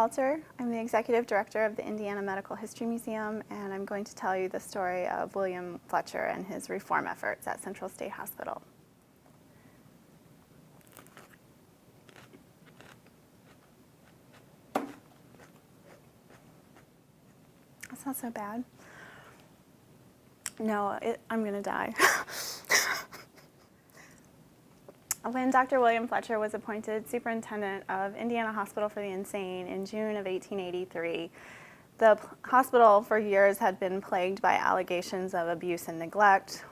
Halter. I'm the Executive Director of the Indiana Medical History Museum, and I'm going to tell you the story of William Fletcher and his reform efforts at Central State Hospital. That's not so bad. No, I'm going to die. When Dr. William Fletcher was appointed superintendent of Indiana Hospital for the Insane in June of 1883, the hospital for years had been plagued by allegations of abuse and neglect.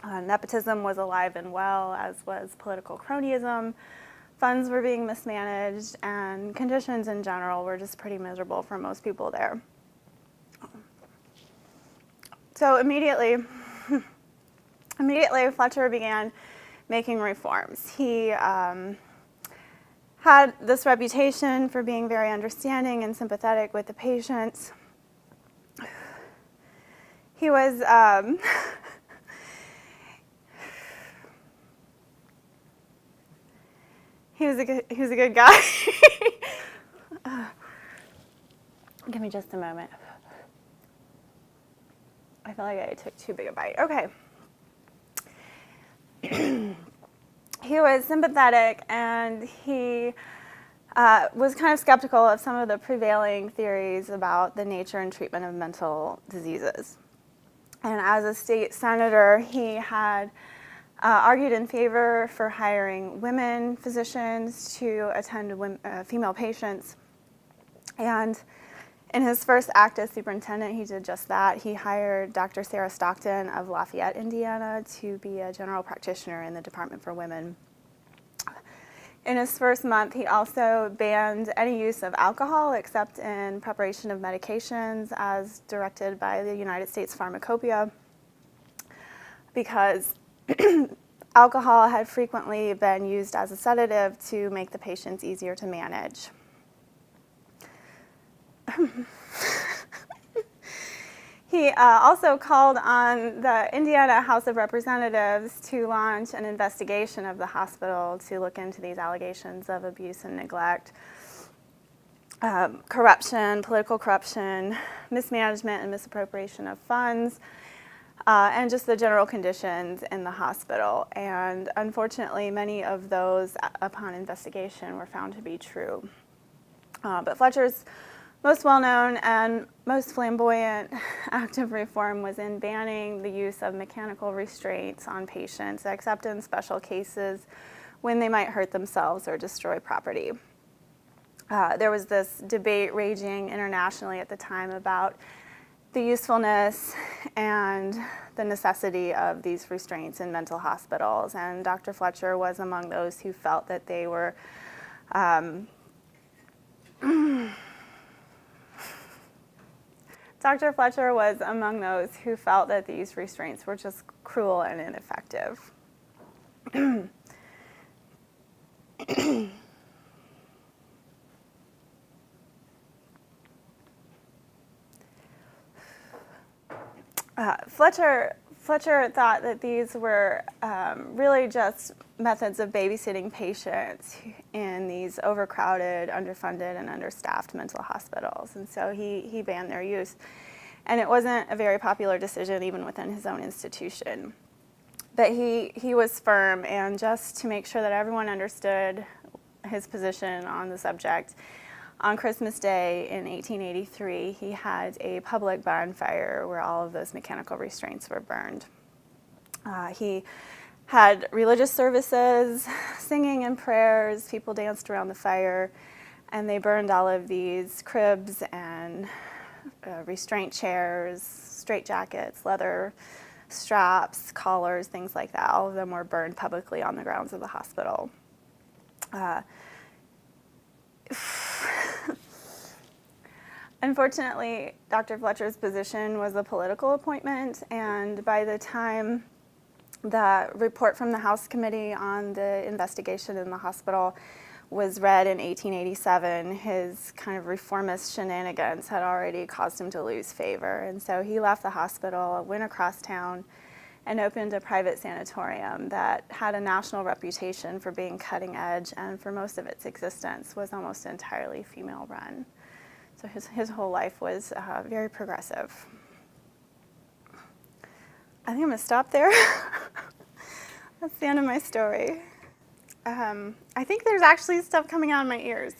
Nepotism was alive and well, as was political cronyism. Funds were being mismanaged, and conditions in general were just pretty miserable for most people there. So immediately Fletcher began making reforms. He had this reputation for being very understanding and sympathetic with the patients. He was he was a good guy. Give me just a moment. I feel like I took too big a bite. Okay. He was sympathetic, and he was kind of skeptical of some of the prevailing theories about the nature and treatment of mental diseases. And as a state senator, he had argued in favor for hiring women physicians to attend female patients. And in his first act as superintendent, he did just that. He hired Dr. Sarah Stockton of Lafayette, Indiana, to be a general practitioner in the Department for Women. In his first month, he also banned any use of alcohol except in preparation of medications as directed by the United States Pharmacopoeia, because alcohol had frequently been used as a sedative to make the patients easier to manage. He also called on the Indiana House of Representatives to launch an investigation of the hospital to look into these allegations of abuse and neglect, corruption, political corruption, mismanagement and misappropriation of funds, and just the general conditions in the hospital. And unfortunately, many of those, upon investigation, were found to be true. But Fletcher's most well-known and most flamboyant act of reform was in banning the use of mechanical restraints on patients, except in special cases when they might hurt themselves or destroy property. There was this debate raging internationally at the time about the usefulness and the necessity of these restraints in mental hospitals, and Dr. Fletcher was among those who felt that they were Dr. Fletcher was among those who felt that these restraints were just cruel and ineffective. Fletcher thought that these were really just methods of babysitting patients in these overcrowded, underfunded, and understaffed mental hospitals. And so he banned their use. And it wasn't a very popular decision even within his own institution. But he was firm, and just to make sure that everyone understood his position on the subject, on Christmas Day in 1883, he had a public bonfire where all of those mechanical restraints were burned. He had religious services, singing and prayers, people danced around the fire, and they burned all of these cribs and restraint chairs, straitjackets, leather straps, collars, things like that. All of them were burned publicly on the grounds of the hospital. Unfortunately, Dr. Fletcher's position was a political appointment, and by the time the report from the House Committee on the investigation in the hospital was read in 1887, his kind of reformist shenanigans had already caused him to lose favor. And so he left the hospital, went across town, and opened a private sanatorium that had a national reputation for being cutting edge, and for most of its existence was almost entirely female run. So his whole life was very progressive. I think I'm going to stop there. That's the end of my story. I think there's actually stuff coming out of my ears.